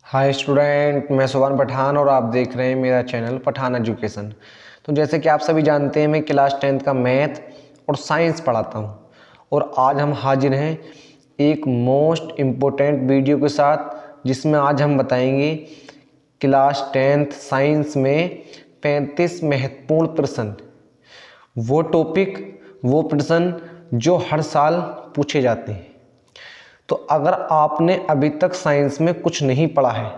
Hi student, मैं सुभान पठान और आप देख रहे हैं मेरा चैनल पठान एजुकेशन। तो जैसे कि आप सभी जानते हैं, मैं क्लास 10th का मैथ और साइंस पढ़ाता हूं और आज हम हाजिर हैं एक मोस्ट इम्पोर्टेंट वीडियो के साथ, जिसमें आज हम बताएंगे क्लास 10th साइंस में 35 महत्वपूर्ण प्रश्न, वो टॉपिक, वो प्रश्न जो हर साल पूछे जाते हैं। तो अगर आपने अभी तक साइंस में कुछ नहीं पढ़ा है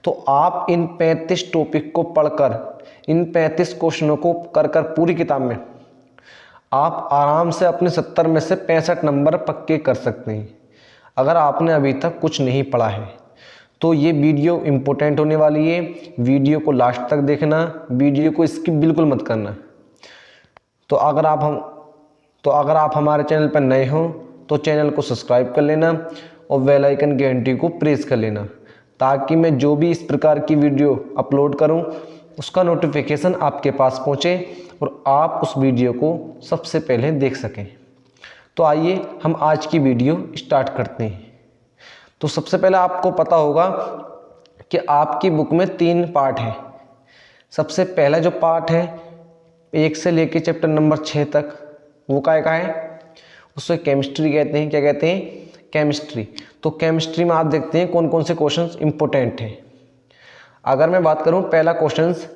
तो आप इन 35 टॉपिक को पढ़कर, इन 35 क्वेश्चनों को कर कर पूरी किताब में आप आराम से अपने 70 में से 65 नंबर पक्के कर सकते हैं। अगर आपने अभी तक कुछ नहीं पढ़ा है तो ये वीडियो इम्पोर्टेंट होने वाली है। वीडियो को लास्ट तक देखना, वीडियो को स्किप बिल्कुल मत करना। तो अगर आप हमारे चैनल पर नए हो तो चैनल को सब्सक्राइब कर लेना और बेल आइकन की घंटी को प्रेस कर लेना, ताकि मैं जो भी इस प्रकार की वीडियो अपलोड करूं उसका नोटिफिकेशन आपके पास पहुंचे और आप उस वीडियो को सबसे पहले देख सकें। तो आइए हम आज की वीडियो स्टार्ट करते हैं। तो सबसे पहले आपको पता होगा कि आपकी बुक में 3 पार्ट हैं। सबसे पहला जो पार्ट है 1 से लेकर चैप्टर नंबर 6 तक, वो का है, उससे केमिस्ट्री कहते हैं। क्या कहते हैं? केमिस्ट्री। तो केमिस्ट्री में आप देखते हैं कौन कौन से क्वेश्चंस इंपॉर्टेंट हैं। अगर मैं बात करूं पहला क्वेश्चंस,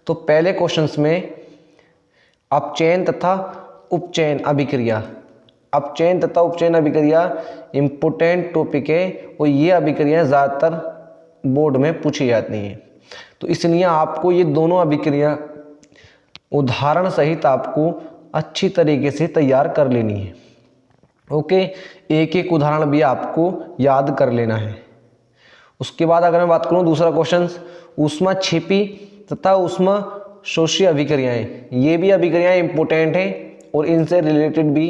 तो पहले क्वेश्चंस में अपचयन तथा उपचयन अभिक्रिया, अपचयन तथा उपचयन अभिक्रिया इंपॉर्टेंट टॉपिक है और ये अभिक्रियाएं ज़्यादातर बोर्ड में पूछी जाती हैं। तो इसलिए आपको ये दोनों अभिक्रिया उदाहरण सहित आपको अच्छी तरीके से तैयार कर लेनी है। ओके, एक एक उदाहरण भी आपको याद कर लेना है। उसके बाद अगर मैं बात करूं दूसरा क्वेश्चन, ऊष्मा क्षेपी तथा ऊष्मा शोषी अभिक्रियाएं, ये भी अभिक्रियाएं इंपॉर्टेंट हैं और इनसे रिलेटेड भी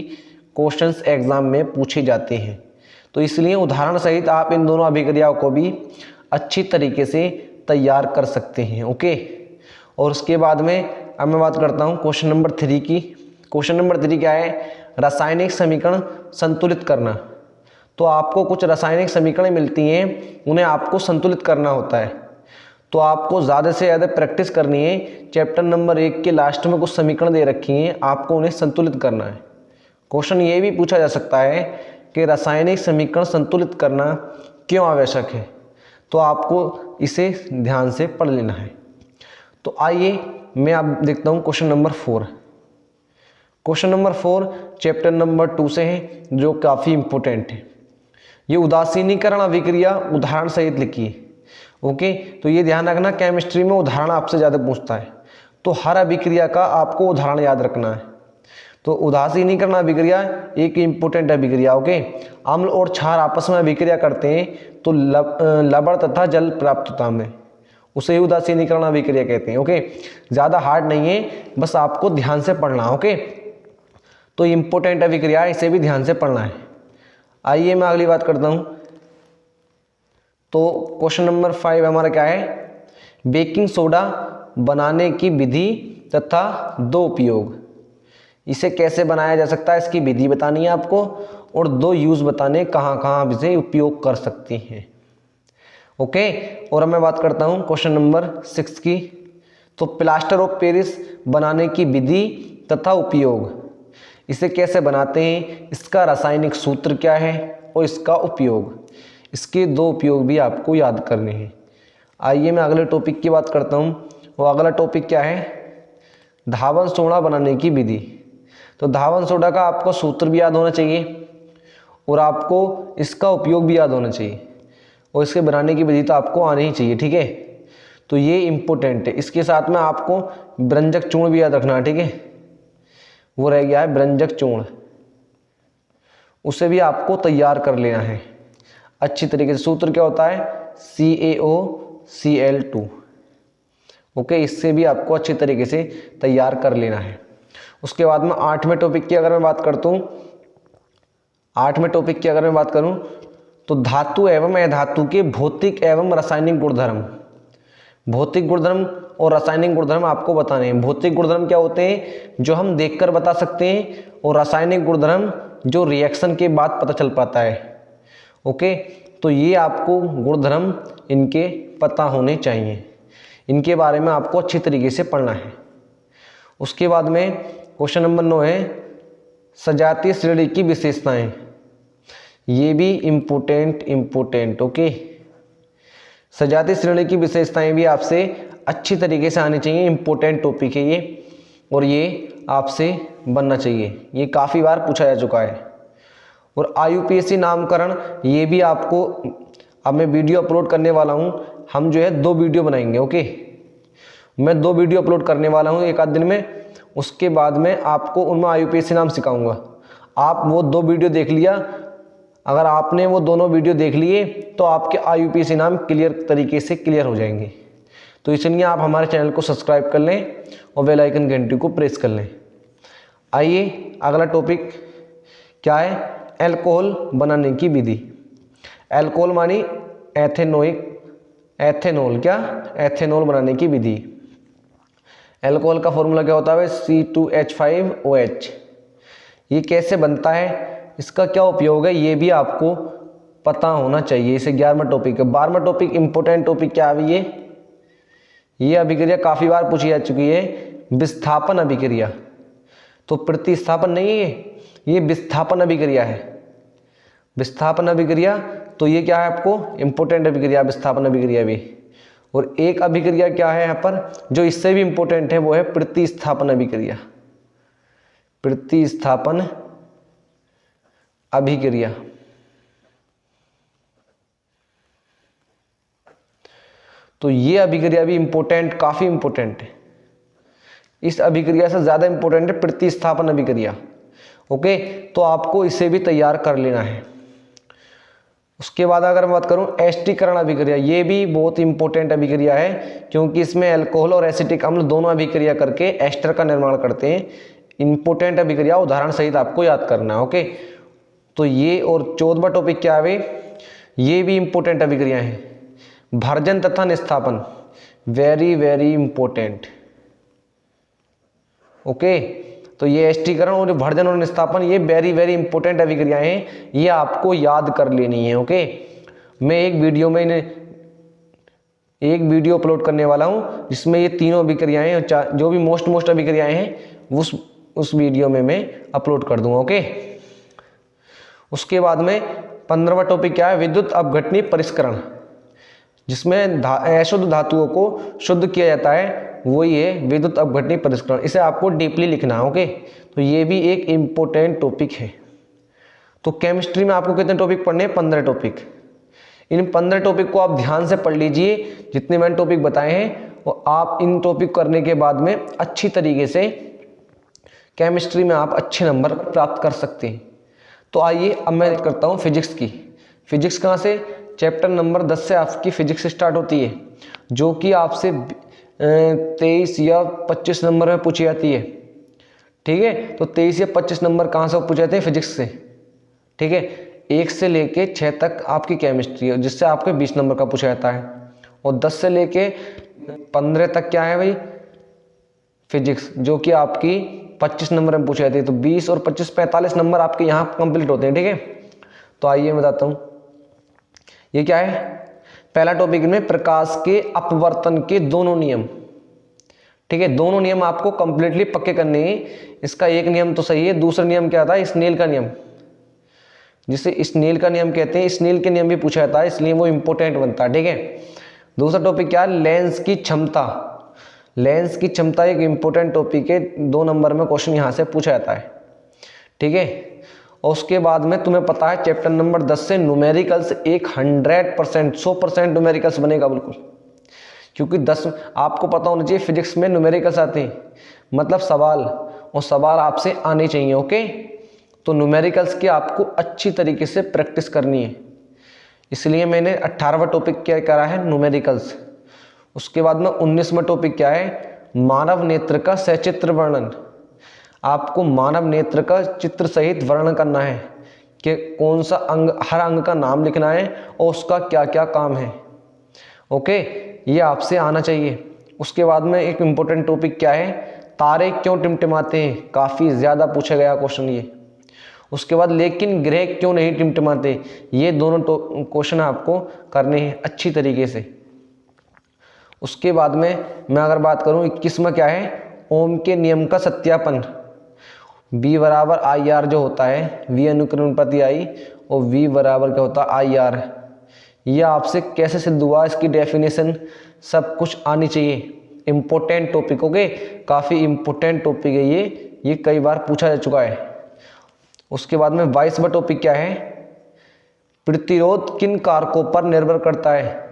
क्वेश्चंस एग्जाम में पूछे जाते हैं। तो इसलिए उदाहरण सहित आप इन दोनों अभिक्रियाओं को भी अच्छी तरीके से तैयार कर सकते हैं। ओके, और उसके बाद में अब मैं बात करता हूँ क्वेश्चन नंबर 3 की। क्वेश्चन नंबर 3 क्या है? रासायनिक समीकरण संतुलित करना। तो आपको कुछ रासायनिक समीकरण मिलती हैं, उन्हें आपको संतुलित करना होता है। तो आपको ज़्यादा से ज़्यादा प्रैक्टिस करनी है। चैप्टर नंबर 1 के लास्ट में कुछ समीकरण दे रखी हैं, आपको उन्हें संतुलित करना है। क्वेश्चन ये भी पूछा जा सकता है कि रासायनिक समीकरण संतुलित करना क्यों आवश्यक है, तो आपको इसे ध्यान से पढ़ लेना है। तो आइए मैं अब देखता हूँ question number 4। Question number 4 chapter number 2 से है, जो काफ़ी इंपॉर्टेंट है। ये उदासीनीकरण अभिक्रिया उदाहरण सहित लिखी है। ओके, तो ये ध्यान रखना, केमिस्ट्री में उदाहरण आपसे ज़्यादा पूछता है, तो हर अभिक्रिया का आपको उदाहरण याद रखना है। तो उदासीनीकरण अभिक्रिया एक इंपॉर्टेंट अभिक्रिया। ओके, अम्ल और क्षार आपस में अभिक्रिया करते हैं तो लवण तथा जल प्राप्त होता है, उसे ही उदासीनीकरण अभिक्रिया कहते हैं। ओके, ज़्यादा हार्ड नहीं है, बस आपको ध्यान से पढ़ना। ओके, तो इम्पोर्टेंट अभिक्रिया, इसे भी ध्यान से पढ़ना है। आइए मैं अगली बात करता हूँ। तो क्वेश्चन नंबर 5 हमारा क्या है? बेकिंग सोडा बनाने की विधि तथा 2 उपयोग। इसे कैसे बनाया जा सकता है, इसकी विधि बतानी है आपको, और 2 यूज़ बताने, कहाँ कहाँ आप इसे उपयोग कर सकते हैं। ओके, और अब मैं बात करता हूँ क्वेश्चन नंबर 6 की। तो प्लास्टर ऑफ पेरिस बनाने की विधि तथा उपयोग, इसे कैसे बनाते हैं, इसका रासायनिक सूत्र क्या है और इसका उपयोग, इसके 2 उपयोग भी आपको याद करने हैं। आइए मैं अगले टॉपिक की बात करता हूँ। वो अगला टॉपिक क्या है? धावन सोडा बनाने की विधि। तो धावन सोडा का आपको सूत्र भी याद होना चाहिए और आपको इसका उपयोग भी याद होना चाहिए, और इसके बनाने की विधि तो आपको आनी ही चाहिए। ठीक है, तो ये इम्पोर्टेंट है। इसके साथ में आपको व्यंजक चूर्ण भी याद रखना है। ठीक है, वो रह गया है व्यंजक चूर्ण, उसे भी आपको तैयार कर लेना है अच्छी तरीके से। सूत्र क्या होता है? CaOCl2। ओके, इससे भी आपको अच्छी तरीके से तैयार कर लेना है। उसके बाद में 8वें टॉपिक की अगर मैं बात करता हूँ, 8वें टॉपिक की अगर मैं बात करूँ तो धातु एवं अधातु के भौतिक एवं रासायनिक गुणधर्म। भौतिक गुणधर्म और रासायनिक गुणधर्म आपको बताने हैं। भौतिक गुणधर्म क्या होते हैं, जो हम देखकर बता सकते हैं, और रासायनिक गुणधर्म जो रिएक्शन के बाद पता चल पाता है। ओके, तो ये आपको गुणधर्म इनके पता होने चाहिए, इनके बारे में आपको अच्छी तरीके से पढ़ना है। उसके बाद में क्वेश्चन नंबर 9 है सजातीय श्रेणी की विशेषताएं। ये भी इम्पोर्टेंट ओके। सजातीय श्रेणी की विशेषताएं भी आपसे अच्छी तरीके से आनी चाहिए, इम्पोर्टेंट टॉपिक है ये, और ये आपसे बनना चाहिए, ये काफ़ी बार पूछा जा चुका है। और IUPAC नामकरण, ये भी आपको, अब मैं वीडियो अपलोड करने वाला हूँ, हम जो है 2 वीडियो बनाएंगे ओके। मैं 2 वीडियो अपलोड करने वाला हूँ एक आध दिन में, उसके बाद में आपको उनमें IUPAC नाम सिखाऊंगा। आप वो 2 वीडियो देख लिया, अगर आपने वो दोनों वीडियो देख लिए तो आपके IUPAC नाम क्लियर तरीके से क्लियर हो जाएंगे। तो इसलिए आप हमारे चैनल को सब्सक्राइब कर लें और बेल आइकन घंटी को प्रेस कर लें। आइए अगला टॉपिक क्या है, अल्कोहल बनाने की विधि। अल्कोहल मानी एथेनॉल, क्या एथेनॉल बनाने की विधि। अल्कोहल का फॉर्मूला क्या होता है, C2H5OH। ये कैसे बनता है, इसका क्या उपयोग है, ये भी आपको पता होना चाहिए। इसे 11वां टॉपिक है। 12वां टॉपिक इंपॉर्टेंट टॉपिक क्या है, ये अभिक्रिया काफ़ी बार पूछी जा चुकी है, विस्थापन अभिक्रिया। तो प्रतिस्थापन नहीं है ये विस्थापन अभिक्रिया है। विस्थापन अभिक्रिया, तो ये क्या है आपको इंपॉर्टेंट अभिक्रिया, विस्थापन अभिक्रिया भी। और एक अभिक्रिया क्या है यहाँ पर जो इससे भी इंपॉर्टेंट है, वो है प्रतिस्थापन अभिक्रिया। प्रतिस्थापन अभिक्रिया, तो ये अभिक्रिया भी इंपॉर्टेंट, काफी इंपॉर्टेंट है। इस अभिक्रिया से ज्यादा इंपॉर्टेंट है प्रतिस्थापन अभिक्रिया ओके। तो आपको इसे भी तैयार कर लेना है। उसके बाद अगर मैं बात करूं एस्टीकरण अभिक्रिया, ये भी बहुत इंपॉर्टेंट अभिक्रिया है, क्योंकि इसमें अल्कोहल और एसिटिक अम्ल दोनों अभिक्रिया करके एस्टर का निर्माण करते हैं। इंपॉर्टेंट अभिक्रिया, उदाहरण सहित आपको याद करना है ओके। तो ये, और 14वां टॉपिक क्या है, ये भी इंपॉर्टेंट अभिक्रिया है, भर्जन तथा निस्तापन, वेरी इंपॉर्टेंट ओके। तो ये एस्टीकरण और भर्जन और निस्तापन, ये वेरी इंपॉर्टेंट अभिक्रियाएं हैं, ये आपको याद कर लेनी है ओके। मैं एक वीडियो अपलोड करने वाला हूं जिसमें ये तीनों अभिक्रियाएं, जो भी मोस्ट अभिक्रियाएं हैं उस वीडियो में मैं अपलोड कर दूंगा ओके। उसके बाद में 15वां टॉपिक क्या है, विद्युत अपघटनी परिष्करण, जिसमें अशुद्ध धातुओं को शुद्ध किया जाता है, वही है विद्युत अपघटनी परिष्करण। इसे आपको डीपली लिखना है ओके। तो ये भी एक इम्पोर्टेंट टॉपिक है। तो केमिस्ट्री में आपको कितने टॉपिक पढ़ने हैं, 15 टॉपिक। इन 15 टॉपिक को आप ध्यान से पढ़ लीजिए, जितने मैंने टॉपिक बताए हैं, और आप इन टॉपिक करने के बाद में अच्छी तरीके से केमिस्ट्री में आप अच्छे नंबर प्राप्त कर सकते हैं। तो आइए अब मैं करता हूँ फिजिक्स की। फिजिक्स कहाँ से, चैप्टर नंबर 10 से आपकी फिजिक्स स्टार्ट होती है, जो कि आपसे 23 या 25 नंबर में पूछी जाती है। ठीक है, तो 23 या 25 नंबर कहाँ से पूछे जाते हैं, फिजिक्स से। ठीक है, 1 से लेके 6 तक आपकी केमिस्ट्री है, जिससे आपके 20 नंबर का पूछा जाता है। और 10 से लेके 15 तक क्या है भाई, फिजिक्स, जो कि आपकी 25 नंबर में पूछी जाती है। तो 20 और 25 45 नंबर आपके यहाँ कंप्लीट होते हैं। ठीक है, तो आइए मैं बताता हूँ ये क्या है। पहला टॉपिक में प्रकाश के अपवर्तन के दोनों नियम। ठीक है, दोनों नियम आपको कंप्लीटली पक्के करने हैं। इसका एक नियम तो सही है, दूसरा नियम क्या था, स्नेल का नियम, जिसे स्नेल का नियम कहते हैं। स्नेल के नियम भी पूछा जाता है, इसलिए वो इंपॉर्टेंट बनता है। ठीक है, दूसरा टॉपिक क्या है, लेंस की क्षमता। लेंस की क्षमता एक इंपॉर्टेंट टॉपिक है, 2 नंबर में क्वेश्चन यहाँ से पूछा जाता है। ठीक है, और उसके बाद में तुम्हें पता है चैप्टर नंबर 10 से न्यूमेरिकल्स 100% न्यूमेरिकल्स बनेगा बिल्कुल, क्योंकि 10 आपको पता होना चाहिए फिजिक्स में न्यूमेरिकल्स आते हैं, मतलब सवाल, और सवाल आपसे आने चाहिए। ओके, तो न्यूमेरिकल्स की आपको अच्छी तरीके से प्रैक्टिस करनी है, इसलिए मैंने 18वां टॉपिक क्या करा है, न्यूमेरिकल्स। उसके बाद में 19वां टॉपिक क्या है, मानव नेत्र का सचित्र वर्णन। आपको मानव नेत्र का चित्र सहित वर्णन करना है कि कौन सा अंग, हर अंग का नाम लिखना है और उसका क्या क्या काम है। ओके, ये आपसे आना चाहिए। उसके बाद में एक इम्पोर्टेंट टॉपिक क्या है, तारे क्यों टिमटिमाते हैं, काफ़ी ज़्यादा पूछा गया क्वेश्चन ये। उसके बाद लेकिन ग्रह क्यों नहीं टिमटिमाते, ये दोनों क्वेश्चन आपको करने हैं अच्छी तरीके से। उसके बाद में मैं अगर बात करूं 21वां क्या है, ओम के नियम का सत्यापन। V बराबर आई आर जो होता है, V अनुक्रमण प्रति आई और V बराबर क्या होता है आई आर। ये आपसे कैसे सिद्ध हुआ, इसकी डेफिनेशन सब कुछ आनी चाहिए। इम्पोर्टेंट टॉपिक, ओके, काफ़ी इम्पोर्टेंट टॉपिक है ये कई बार पूछा जा चुका है। उसके बाद में 22वां टॉपिक क्या है, प्रतिरोध किन कारकों पर निर्भर करता है।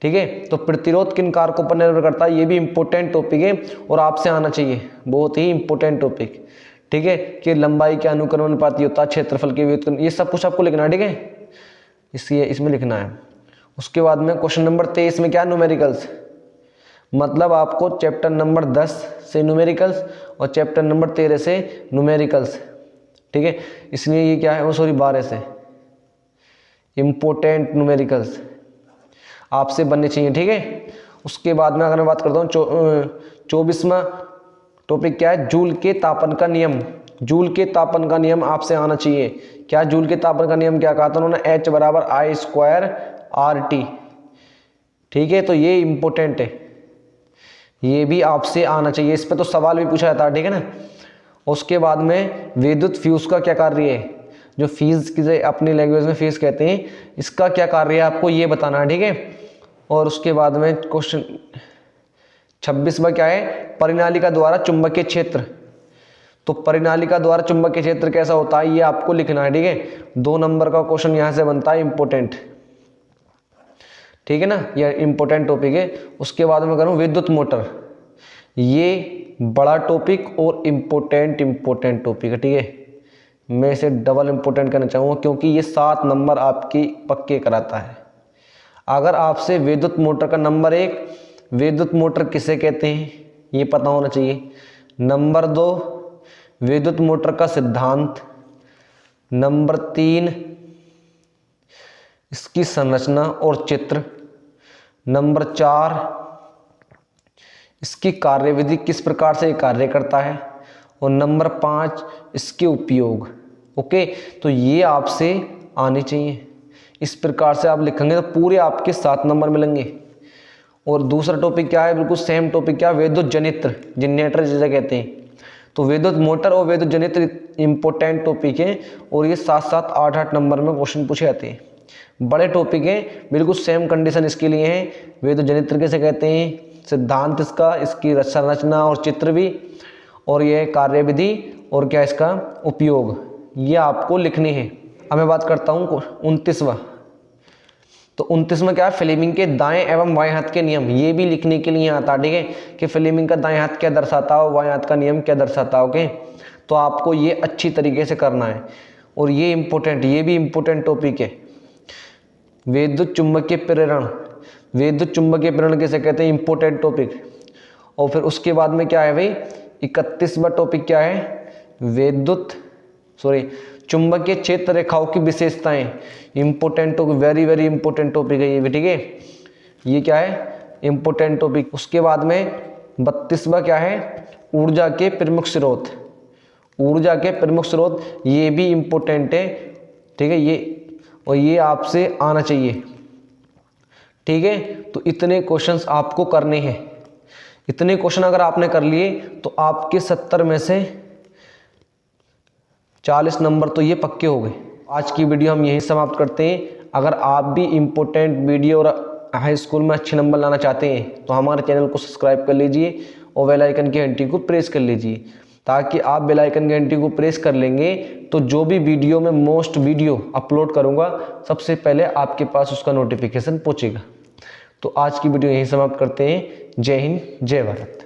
ठीक है, तो प्रतिरोध किन कारकों पर निर्भर करता है, ये भी इंपॉर्टेंट टॉपिक है और आपसे आना चाहिए, बहुत ही इंपॉर्टेंट टॉपिक। ठीक है, कि लंबाई के अनुक्रमण अनुपाती होता है, क्षेत्रफल के व्युत्क्रम, ये सब कुछ आपको लिखना है। ठीक है, इसमें लिखना है। उसके बाद में क्वेश्चन नंबर 23 में क्या, न्यूमेरिकल्स, मतलब आपको चैप्टर नंबर 10 से न्यूमेरिकल्स और चैप्टर नंबर 13 से न्यूमेरिकल्स। ठीक है, इसलिए ये क्या है, वो सॉरी 12 से इंपॉर्टेंट न्यूमेरिकल्स आपसे बनने चाहिए। ठीक है, उसके बाद में अगर मैं बात करता हूँ 24वां टॉपिक क्या है, जूल के तापन का नियम। जूल के तापन का नियम आपसे आना चाहिए। क्या जूल के तापन का नियम क्या कहा था उन्होंने, H बराबर I² RT। ठीक है, तो ये इंपॉर्टेंट है, ये भी आपसे आना चाहिए, इस पे तो सवाल भी पूछा जाता है। ठीक है ना। उसके बाद में विद्युत फ्यूज का क्या कार्य है, जो फीस की अपनी लैंग्वेज में फीस कहते हैं, इसका क्या कार्य है आपको ये बताना है। ठीक है, और उसके बाद में क्वेश्चन 26वां क्या है, परिनालिका द्वारा चुंबकीय क्षेत्र। तो परिनालिका द्वारा चुंबकीय क्षेत्र कैसा होता है ये आपको लिखना है। ठीक है, 2 नंबर का क्वेश्चन यहां से बनता है, इंपॉर्टेंट। ठीक है ना, ये इंपॉर्टेंट टॉपिक है। उसके बाद में करूं विद्युत मोटर, ये बड़ा टॉपिक और इंपॉर्टेंट टॉपिक है। ठीक है, मैं इसे डबल इंपॉर्टेंट करना चाहूँगा क्योंकि ये 7 नंबर आपकी पक्के कराता है। अगर आपसे विद्युत मोटर का नंबर 1, विद्युत मोटर किसे कहते हैं ये पता होना चाहिए। नंबर 2, विद्युत मोटर का सिद्धांत। नंबर 3, इसकी संरचना और चित्र। नंबर 4, इसकी कार्यविधि, किस प्रकार से ये कार्य करता है। और नंबर 5, इसके उपयोग। ओके, तो ये आपसे आने चाहिए। इस प्रकार से आप लिखेंगे तो पूरे आपके 7 नंबर मिलेंगे। और दूसरा टॉपिक क्या है, बिल्कुल सेम टॉपिक क्या है, विद्युत जनित्र, जनरेटर जिसे कहते हैं। तो विद्युत मोटर और विद्युत जनित्र इंपॉर्टेंट टॉपिक है और ये 7-7, 8-8 नंबर में क्वेश्चन पूछे जाते हैं। बड़े टॉपिक हैं, बिल्कुल सेम कंडीशन इसके लिए है। विद्युत जनित्र किसे कहते हैं, सिद्धांत इसका, इसकी संरचना और चित्र भी, और यह कार्यविधि और क्या इसका उपयोग, ये आपको लिखने हैं। अब मैं बात करता हूँ 29वां। तो 29वां क्या है, फ्लेमिंग के दाएं एवं बाएं हाथ के नियम, ये भी लिखने के लिए आता है। ठीक है, कि फ्लेमिंग का दाएं हाथ क्या दर्शाता है, बाएं हाथ का नियम क्या दर्शाता है। ओके, तो आपको ये अच्छी तरीके से करना है और ये इंपॉर्टेंट, ये भी इंपॉर्टेंट टॉपिक है। विद्युत चुंबकीय प्रेरण, विद्युत चुंबकीय प्रेरण किसे कहते हैं, इंपॉर्टेंट टॉपिक। और फिर उसके बाद में क्या है भाई, 31वां टॉपिक क्या है, चुंबकीय क्षेत्र रेखाओं की विशेषताएं। Important topic, very important topic है ये भी। ठीक है, ये क्या है, इंपॉर्टेंट टॉपिक। उसके बाद में 32वां क्या है, ऊर्जा के प्रमुख स्रोत। ऊर्जा के प्रमुख स्रोत, ये भी इंपॉर्टेंट है। ठीक है, ये आपसे आना चाहिए। ठीक है, तो इतने क्वेश्चंस आपको करने हैं। इतने क्वेश्चन अगर आपने कर लिए तो आपके 70 में से 40 नंबर तो ये पक्के हो गए। आज की वीडियो हम यहीं समाप्त करते हैं। अगर आप भी इम्पोर्टेंट वीडियो और हाई स्कूल में अच्छे नंबर लाना चाहते हैं तो हमारे चैनल को सब्सक्राइब कर लीजिए और बेल आइकन की घंटी को प्रेस कर लीजिए, ताकि आप बेल आइकन की घंटी को प्रेस कर लेंगे तो जो भी वीडियो में मोस्ट वीडियो अपलोड करूँगा सबसे पहले आपके पास उसका नोटिफिकेशन पहुँचेगा। तो आज की वीडियो यहीं समाप्त करते हैं। जय हिंद, जय भारत।